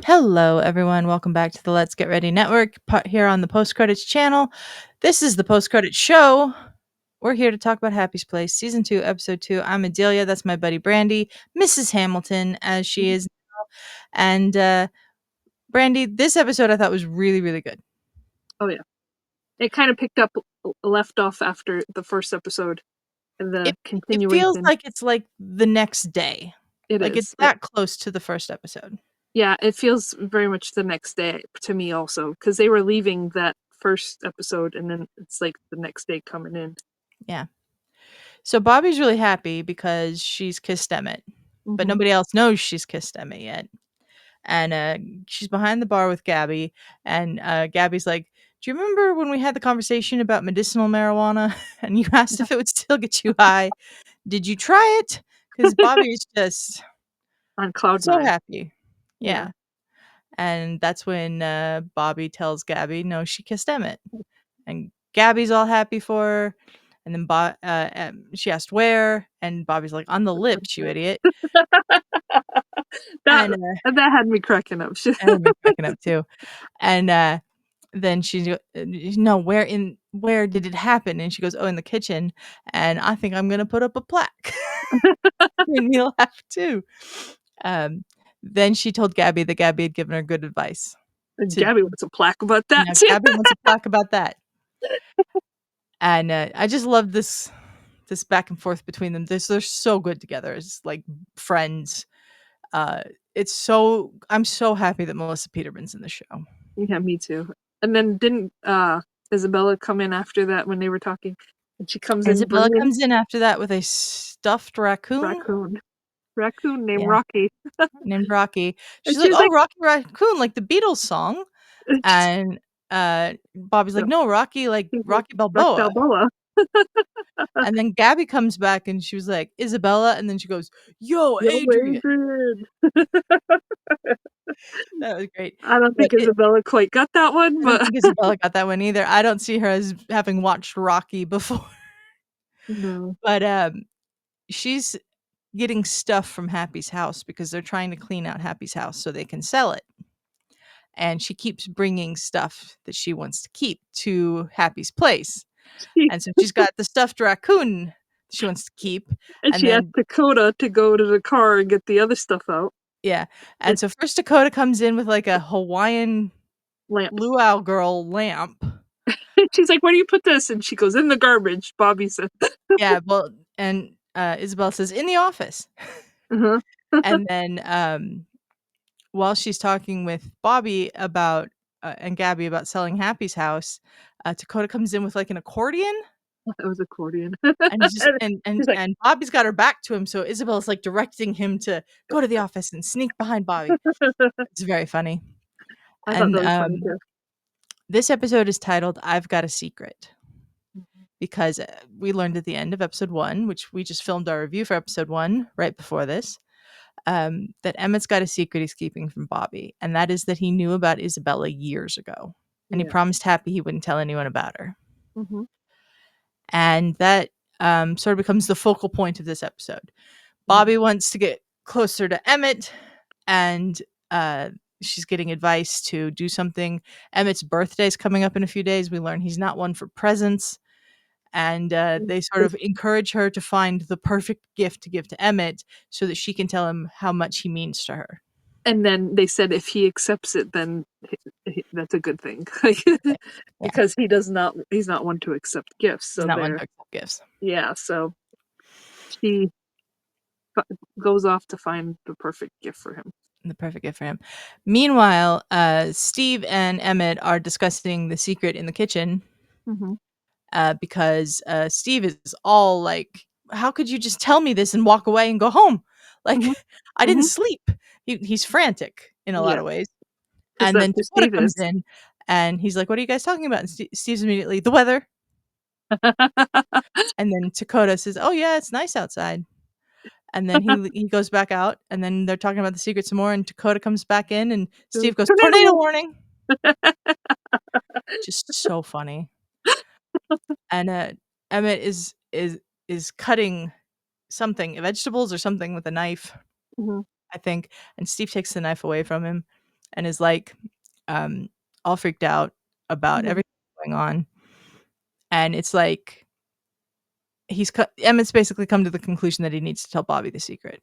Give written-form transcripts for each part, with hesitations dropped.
Hello, everyone. Welcome back to the Let's Get Ready Network here on the Post Credits channel. This is the Post Credits Show. We're here to talk about Happy's Place, Season 2, Episode 2. I'm Adelia. That's my buddy Brandi, Mrs. Hamilton, as she is now. And Brandi, this episode I thought was really, really good. Oh, yeah. It kind of picked up, left off after the first episode. And the continuation. It feels like it's like the next day. It like is. It's that close to the first episode. Yeah, it feels very much the next day to me also, because they were leaving that first episode and then it's like the next day coming in. Yeah. So Bobbie's really happy because she's kissed Emmett, but nobody else knows she's kissed Emmett yet. And she's behind the bar with Gabby, and Gabby's like, "Do you remember when we had the conversation about medicinal marijuana and you asked if it would still get you high? Did you try it?" Because Bobbie's just on cloud so nine. happy. Yeah. And that's when Bobbie tells Gabby, no, she kissed Emmett. And Gabby's all happy for her. And then she asked where, and Bobbie's like, on the lips, you idiot. that had me cracking up. I had me cracking up too. And then she's no, where did it happen? And she goes, oh, in the kitchen. And I think I'm gonna put up a plaque. And me laugh too. Then she told Gabby that Gabby had given her good advice. Gabby wants a plaque about that too. Gabby wants a plaque about that. And I just love this back and forth between them. They're so good together as like friends. I'm so happy that Melissa Peterman's in the show. Yeah, me too. And then didn't Isabella come in after that when they were talking? And she comes Isabella comes in after that with a stuffed raccoon. Raccoon named Rocky. Named Rocky. She's like, oh, Rocky Raccoon, like the Beatles song. And Bobbie's like, no, Rocky, like Rocky Balboa. And then Gabby comes back and she was like, Isabella. And then she goes, yo, Adrian. That was great. I don't think Isabella quite got that one. But I don't think Isabella got that one either. I don't see her as having watched Rocky before. No. But she's getting stuff from Happy's house because they're trying to clean out Happy's house so they can sell it. And she keeps bringing stuff that she wants to keep to Happy's place. And so she's got the stuffed raccoon she wants to keep. And she asked Dakota to go to the car and get the other stuff out. Yeah. And so first Dakota comes in with like a Hawaiian luau girl lamp. She's like, where do you put this? And she goes, in the garbage, Bobbie said. Yeah, well, and Isabel says, in the office. And then while she's talking with Bobbie about and Gabby about selling Happy's house, Dakota comes in with like an accordion. It was accordion. And Bobbie's got her back to him, so Isabel's like directing him to go to the office and sneak behind Bobbie. It's very funny. I thought that was funny too. This episode is titled I've Got a Secret. Because we learned at the end of episode 1, which we just filmed our review for episode 1 right before this, that Emmett's got a secret he's keeping from Bobbie, and that is that he knew about Isabella years ago, and he promised Happy he wouldn't tell anyone about her. And that sort of becomes the focal point of this episode. Bobbie wants to get closer to Emmett, and she's getting advice to do something. Emmett's birthday is coming up in a few days. We learn he's not one for presents. And they sort of encourage her to find the perfect gift to give to Emmett so that she can tell him how much he means to her. And then they said if he accepts it, then that's a good thing. Because he's not one to accept gifts. So he's not one to accept gifts. Yeah, so she goes off to find the perfect gift for him. Meanwhile, Steve and Emmett are discussing the secret in the kitchen. Because Steve is all like, how could you just tell me this and walk away and go home? Like, I didn't sleep. He's frantic in a lot of ways. And then Dakota comes in and he's like, what are you guys talking about? And Steve's immediately, the weather. And then Dakota says, oh yeah, it's nice outside. And then he goes back out, and then they're talking about the secret some more, and Dakota comes back in and Steve goes, tornado warning. Just so funny. And Emmett is cutting something, vegetables or something, with a knife, I think. And Steve takes the knife away from him, and is like all freaked out about Mhm. everything going on. And it's like Emmett's basically come to the conclusion that he needs to tell Bobbie the secret.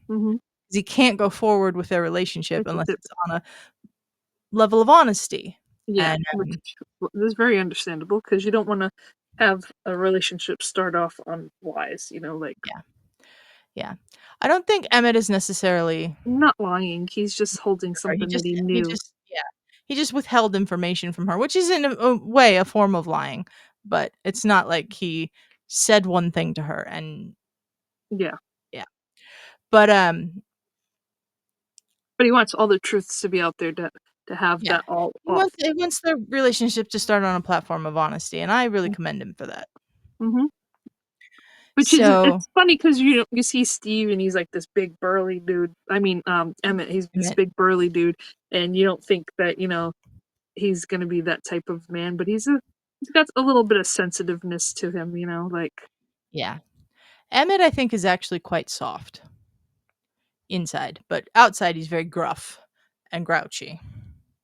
Mhm. 'Cause he can't go forward with their relationship unless Relationship. it's on a level of honesty. Yeah, And which is very understandable because you don't want to have a relationship start off on lies. Like yeah, yeah. I don't think Emmett is necessarily not lying. He's just holding or something that he knew. he just withheld information from her, which is in a way a form of lying, but it's not like he said one thing to her and Yeah, yeah. But but he wants all the truths to be out there to have yeah. that all He off. wants their relationship to start on a platform of honesty, and I really commend him for that. Mm-hmm. Which is So it's funny because you see Steve and he's like this big burly dude. I mean, Emmett, he's this Emmett, big burly dude, and you don't think that he's gonna be that type of man, but he's got a little bit of sensitiveness to him. Like yeah. Emmett, I think, is actually quite soft inside, but outside he's very gruff and grouchy.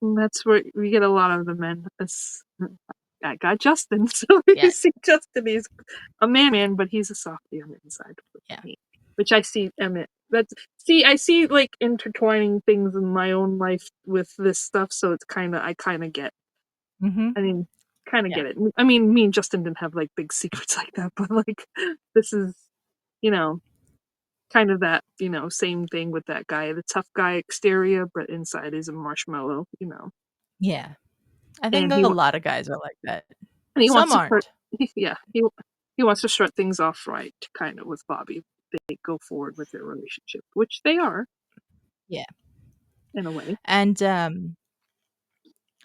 that's where we get a lot of the men. I got Justin, so Yeah, you see Justin, he's a man, but he's a softie on the inside with yeah. me, which I see Emmett. I see like intertwining things in my own life with this stuff, so I kind of get. Mhm. I mean, kind of Yeah. get it. I mean, me and Justin didn't have like big secrets like that, but like this is, you know, kind of that, same thing with that guy, the tough guy exterior, but inside is a marshmallow. Yeah. I think And a lot of guys are like that. he wants Some to start, aren't. yeah, he wants to start things off right, kind of with Bobbie. They go forward with their relationship, which they are Yeah. in a way. And,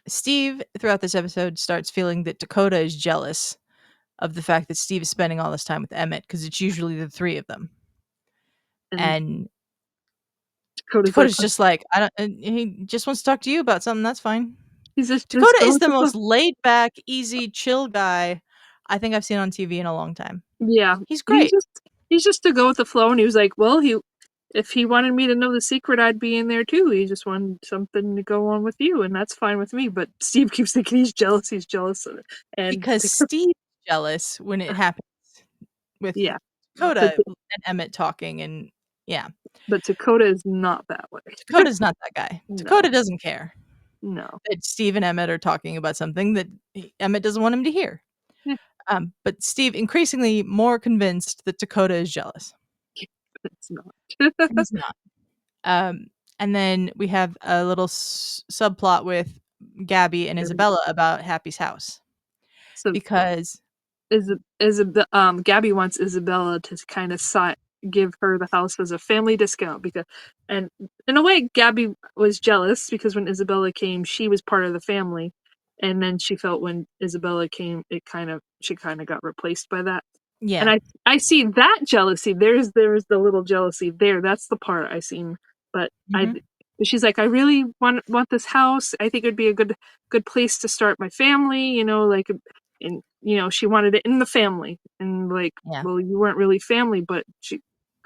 Steve, throughout this episode, starts feeling that Dakota is jealous of the fact that Steve is spending all this time with Emmett because it's usually the 3 of them. And And Dakota's like, Dakota's just like, "I don't," and he just wants to talk to you about something, that's fine. he's just Dakota go is with the the flow. most laid back, easy, chill guy I think I've seen on TV in a long time. Yeah, He's he's great just he's just to go with the flow, and he was like, well, if he wanted me to know the secret, I'd be in there too. He just wanted something to go on with you, and that's fine with me. But Steve keeps thinking he's jealous of it. And because Steve's jealous when it happens with yeah, but Dakota and Emmett talking and yeah. but Dakota is not that way. Dakota's not that guy. No, Dakota doesn't care no. that Steve and Emmett are talking about something that Emmett doesn't want him to hear. Yeah, But Steve increasingly more convinced that Dakota is jealous, it's not. and he's not. Um, and then we have a little subplot with Gabby and Isabella about Happy's house So because Gabby wants Isabella to kind of give her the house as a family discount because, and in a way, Gabby was jealous because when Isabella came, she was part of the family, and then she felt when Isabella came, she kind of got replaced by that. And yeah, I see that jealousy. There's the little jealousy there. That's the part I seen. But mhm, she's like, I really want this house. I think it'd be a good place to start my family. Like, and she wanted it in the family. And like, yeah, well, you weren't really family, but she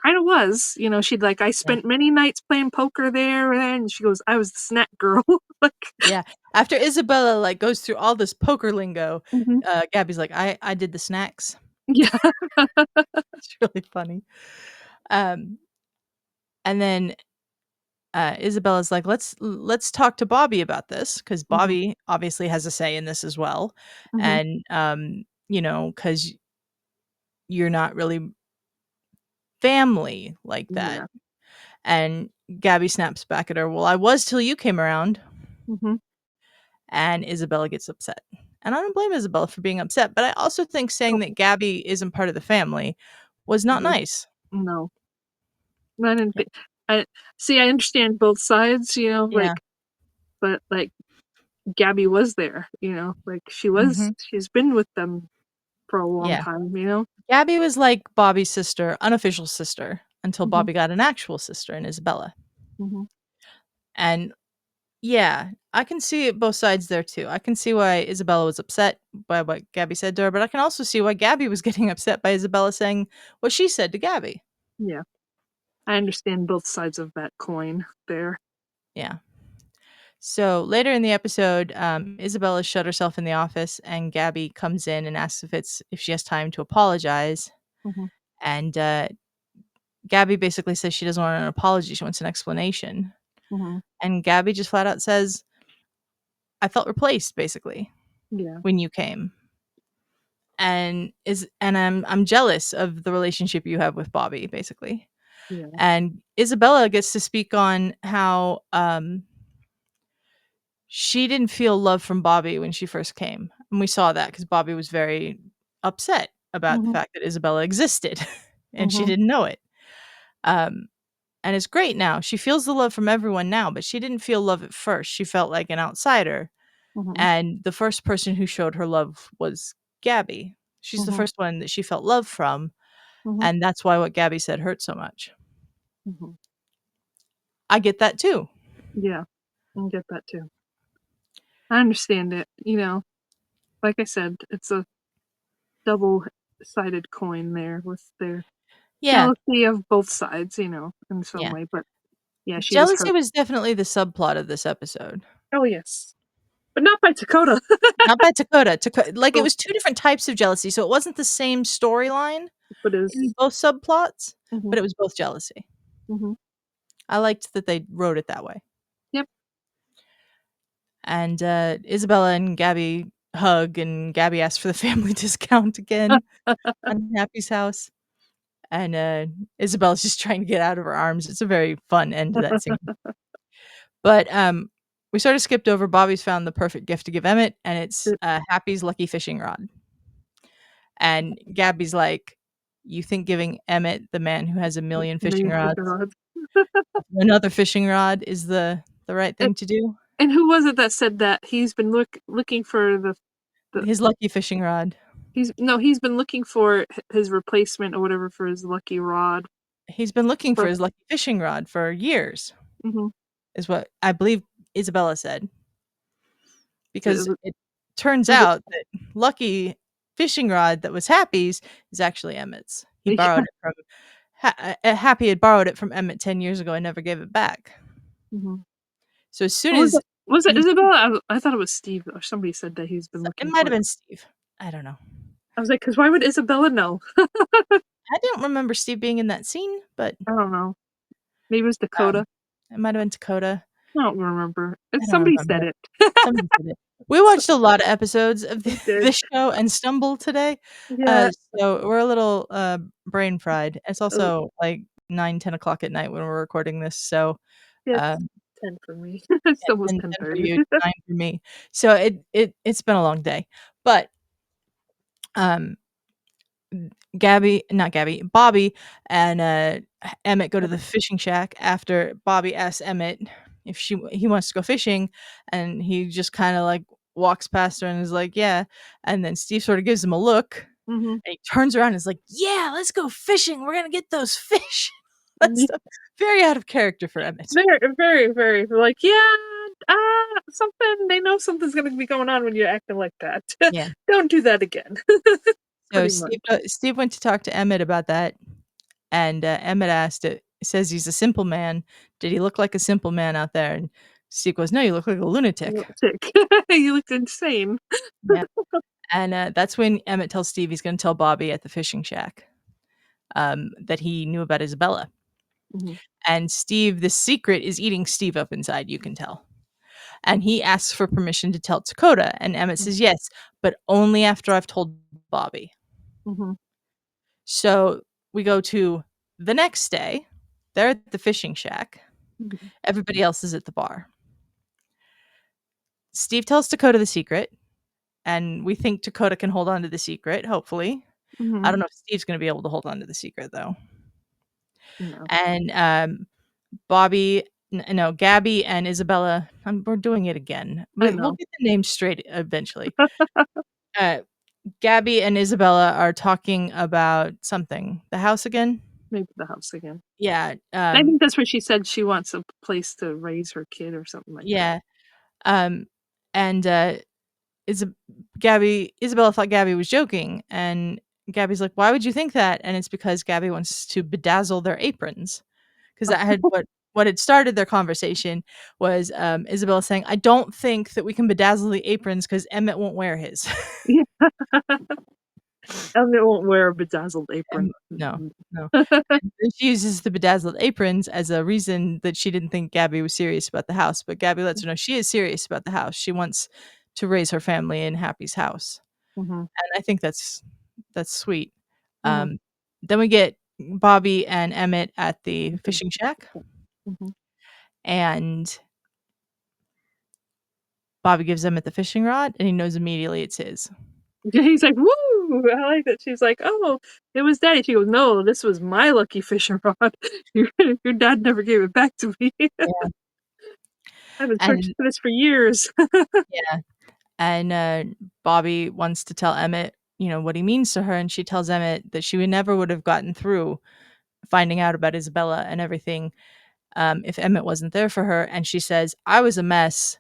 kind of was. She'd like, I yeah, spent many nights playing poker there, and she goes, I was the snack girl. Like, yeah. After Isabella like goes through all this poker lingo, mhm. Gabby's like, I did the snacks. Yeah, It's really funny. Um, and then Isabella's like, let's talk to Bobbie about this because hmm Bobbie obviously has a say in this as well, hmm and because you're not really family like that. yeah, And Gabby snaps back at her, "Well, I was till you came around." hmm And Isabella gets upset. And I don't blame Isabella for being upset, but I also think saying that Gabby isn't part of the family was not no, nice. no. I didn't Yeah. thi I see, I understand both sides, Yeah. like, but, like, Gabby was there, like, Mhm. she's been with them for a long Yeah. time. Gabby was like Bobbie's sister, unofficial sister, until Mhm, Bobbie got an actual sister in Isabella. mhm, And yeah, I can see it both sides there too. I can see why Isabella was upset by what Gabby said to her, but I can also see why Gabby was getting upset by Isabella saying what she said to Gabby. yeah. I understand both sides of that coin there. Yeah. So later in the episode, Isabella shut herself in the office, and Gabby comes in and asks if she has time to apologize. Mhm. And Gabby basically says she doesn't want an apology; she wants an explanation. Mhm. And Gabby just flat out says, "I felt replaced, basically, Yeah. when you came." And I'm jealous of the relationship you have with Bobbie, basically. Yeah. And Isabella gets to speak on how she didn't feel love from Bobbie when she first came. And we saw that because Bobbie was very upset about the Mhm. fact that Isabella existed and she Mhm. didn't know it. Um, and it's great now. She feels the love from everyone now, but she didn't feel love at first. She felt like an outsider. Mhm. And the first person who showed her love was Gabby. She's the Mhm. first one that she felt love from. Mhm. And that's why what Gabby said hurt so much. Mhm. I get that too. Yeah. I get that too. I understand it. Like I said, it's a double-sided coin there with their Yeah. jealousy of both sides, in some Yeah. way. But yeah, she was Jealousy hurt. was definitely the subplot of this episode. Oh yes, but not by Dakota. Not by Dakota. Like, it Oh, was two different types of jealousy, so it wasn't the same storyline but in is. both subplots, Mhm. but it was both jealousy. Mhm. I liked that they wrote it that way. Yep. And Isabella and Gabby hug, and Gabby asks for the family discount again on Happy's house. And Isabella's just trying to get out of her arms. It's a very fun end to that scene. But we sort of skipped over Bobbie's found the perfect gift to give Emmett, and it's Happy's lucky fishing rod. And Gabby's like, "You think giving Emmett, the man who has a million fishing Million rods, fishing rods. another fishing rod is the right And, thing to do?" and who was it that said that he's been looking for the His lucky fishing rod. he's been looking for his replacement or whatever for his lucky rod. He's been looking for But his lucky fishing rod for years, mhm. is what I believe Isabella said. It Because was, it turns was it, out that lucky fishing rod that was Happy's is actually Emmett's. He borrowed yeah. it from Happy had borrowed it from Emmett 10 years ago and never gave it back. Mhm. So as soon Or was as it he Isabella? I thought it was Steve or somebody said that he's been it looking might for have it. been Steve. I don't know. I was like, "'Cause why would Isabella know?" I don't remember Steve being in that scene, but I don't know. Maybe it was Dakota. it might have been Dakota. I don't remember. I don't Somebody said remember. it. Somebody did it. We So watched a lot of episodes of we did. this show and stumbled today, Yeah. so we're a little, brain fried. It's Oh, also, like, 9, 10 o'clock at night when we're recording this, so, yeah, it's um 10 for me. It's almost 10 for 10:30. you, 9 for me. So it's been a long day, but, um, Gabby not Gabby, Bobbie and, Emmett go to the fishing shack after Bobbie asks Emmett if he wants to go fishing, and he just kinda, like, walks past her and is like, "Yeah," and then Steve sorta gives him a look, Mhm. and he turns around and is like, "Yeah, let's go fishing, we're gonna get those fish." That Yeah. stuff very out of character for Emmett. Very, very, very like, "Yeah, something they know something's gonna be going on when you're acting like that. Yeah. Don't do that again." So Pretty much. Steve went to talk to Emmett about that, and, Emmett says he's a simple man. "Did he look like a simple man out there?" And Steve goes, "No, you look like a You lunatic." look sick. You looked insane. Yeah, and, that's when Emmett tells Steve he's gonna tell Bobbie at the fishing shack, that he knew about Isabella. Mhm. And Steve this secret is eating Steve up inside, you can tell. And he asks for permission to tell Dakota, and Emmett Mhm. says, "Yes, but only after I've told Bobbie." Mhm. So, we go to the next day. They're at the fishing shack. Mhm. Everybody else is at the bar. Steve tells Dakota the secret, and we think Dakota can hold on to the secret, hopefully. I Mhm. don't know if Steve's gonna be able to hold on to the secret, though. No. And, Bobbie no, Gabby and Isabella we're doing it again. I We'll know. get the names straight eventually. Uh, Gabby and Isabella are talking about something. The house again? Maybe the house again. Yeah, I think that's what she said she wants a place to raise her kid or something like that. yeah, um, and, Isa Isabella thought Gabby was joking, and Gabby's like, "Why would you think that?" And it's because Gabby wants to bedazzle their aprons, because that had what had started their conversation was Isabella saying, "I don't think that we can bedazzle the aprons because Emmett won't wear his." Yeah. Emmett won't wear a bedazzled apron. No, no. And she uses the bedazzled aprons as a reason that she didn't think Gabby was serious about the house, but Gabby lets her know she is serious about the house. She wants to raise her family in Happy's house, Mhm. and I think that's sweet. Mhm. Then we get Bobbie and Emmett at the Mhm. fishing shack, Mhm. and Bobbie gives Emmett the fishing rod, and he knows immediately it's his. Yeah, he's like, "Woo!" I like that. She's like, "Oh, it was daddy." She goes, "No, this was my lucky fishing rod. Your dad never gave it back to me. Yeah, I've been searching and for this for years." yeah, and, Bobbie wants to tell Emmett, what he means to her, and she tells Emmett that she would have gotten through finding out about Isabella and everything, if Emmett wasn't there for her, and she says, "I was a mess,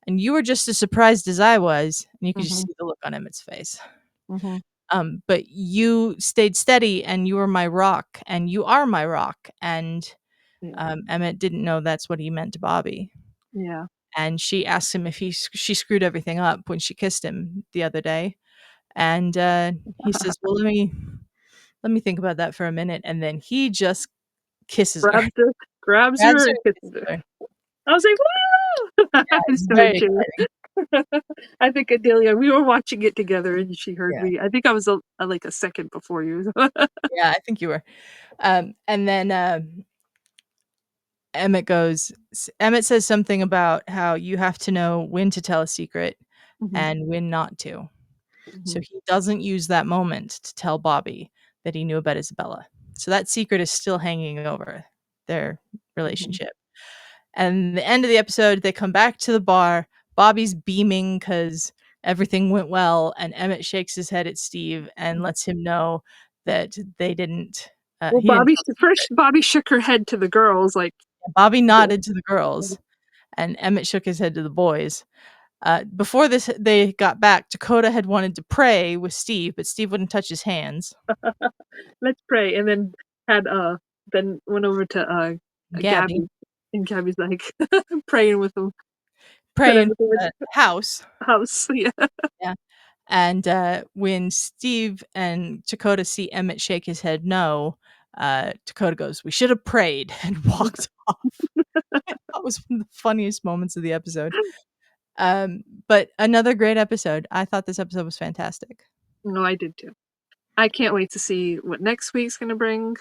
and you were just as surprised as I was," and you can just Mhm. see the look on Emmett's face. Mhm. "But you stayed steady, and you were my rock, and you are my rock," and, Yeah. Emmett didn't know that's what he meant to Bobbie. Yeah. And she asks him if she screwed everything up when she kissed him the other day, and, he says, "Well, let me think about that for a minute," and then he just kisses her. Grabs her grabs Grabs her her and and kisses kisses her. her. I was like, "Woo!" Yeah, I it's started very cheering. exciting. I think Adelia we were watching it together, and she heard Yeah. me. I think I was, like, a second before you. Yeah, I think you were. And then, Emmett says something about how you have to know when to tell a secret Mhm. and when not to. So Mhm. he doesn't use that moment to tell Bobbie that he knew about Isabella. So that secret is still hanging over their Mhm. relationship. And the end of the episode, they come back to the bar. Bobbie's beaming because everything went well, and Emmett shakes his head at Steve and Mhm. lets him know that they didn't. Well, He didn't tell the secret. Bobbie shook her head to the girls, like, Bobbie "Yeah." nodded to the girls, and Emmett shook his head to the boys. Before this, they got back. Dakota had wanted to pray with Steve, but Steve wouldn't touch his hands. "Let's pray," and had, then went over to, Gabby Gabby, and Gabby's, like, praying with them that praying everything for was the house. house, yeah. Yeah. And, when Steve and Dakota see Emmett shake his head no, Dakota goes, "We should have prayed," and walked off. That was one of the funniest moments of the episode. But another great episode. I thought this episode was fantastic. No, I did too. I can't wait to see what next week's gonna bring,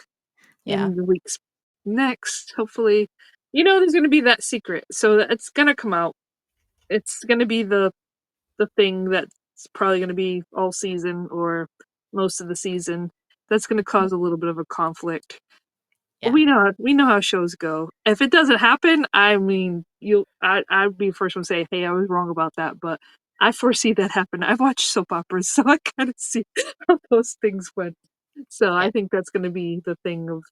Yeah. and the weeks next, hopefully. There's gonna be that secret, so it's gonna come out. It's gonna be the thing that's probably gonna be all season or most of the season. That's gonna cause a little bit of a conflict. But Yeah. we know how shows go. If it doesn't happen, I mean, I'd be the first one to say, "Hey, I was wrong about that," but I foresee that happen. I've watched soap operas, so I kinda see how those things went. So Yeah. I think that's gonna be the thing of,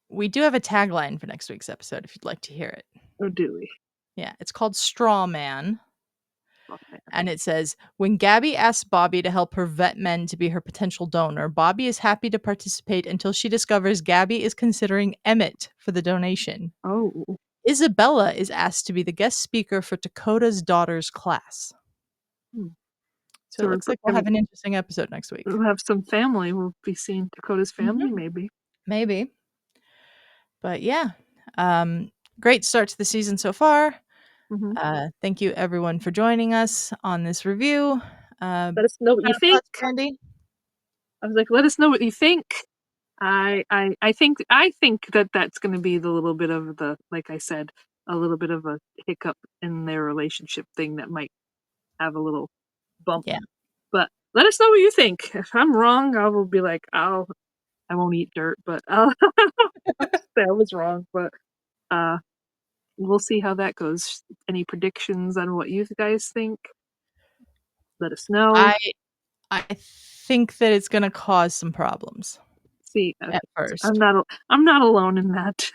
We do have a tagline for next week's episode if you'd like to hear it. "Oh, Dewey." Yeah. It's called Straw Man. Oh, man. And it says, when Gabby asks Bobbie to help her vet men to be her potential donor, Bobbie is happy to participate until she discovers Gabby is considering Emmett for the donation. Oh. Isabella is asked to be the guest speaker for Dakota's daughter's class. Hmm. So So it looks like we'll have an interesting episode next week. we'll have some family. We'll be seeing Dakota's Mhm. family, maybe. Maybe. But yeah, great start to the season so far. Mhm. Thank you everyone for joining us on this review. Let us know what you Final think. thoughts, Brandi? I was like, "Let us know what you think." I think that that's gonna be the little bit of the, like I said, a little bit of a hiccup in their relationship thing that might have a little bump. Yeah. But let us know what you think. If I'm wrong, I will be like, I won't eat dirt, but I'll say I was wrong. But uh, we'll see how that goes. Any predictions on what you guys think? Let us know. I I think that it's gonna cause some problems See, okay, at so first. I'm not alone in that.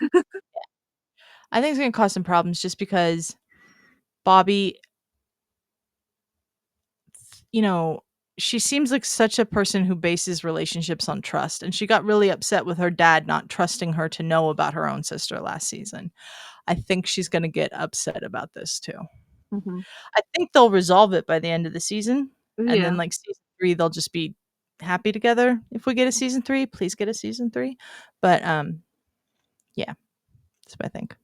I think it's gonna cause some problems just because Bobbie, you know, she seems like such a person who bases relationships on trust, and she got really upset with her dad not trusting her to know about her own sister last season. I think she's gonna get upset about this too. Mhm. I think they'll resolve it by the end of the season, and then, Yeah. like, season 3, they'll just be happy together. If we get a season 3, please get a season 3. But, yeah, that's what I think.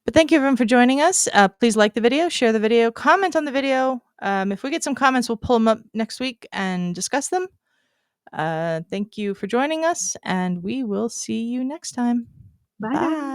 But thank you everyone for joining us. Please like the video, share the video, comment on the video. If we get some comments, we'll pull them up next week and discuss them. Thank you for joining us, and we will see you next time. Bye, guys. Bye.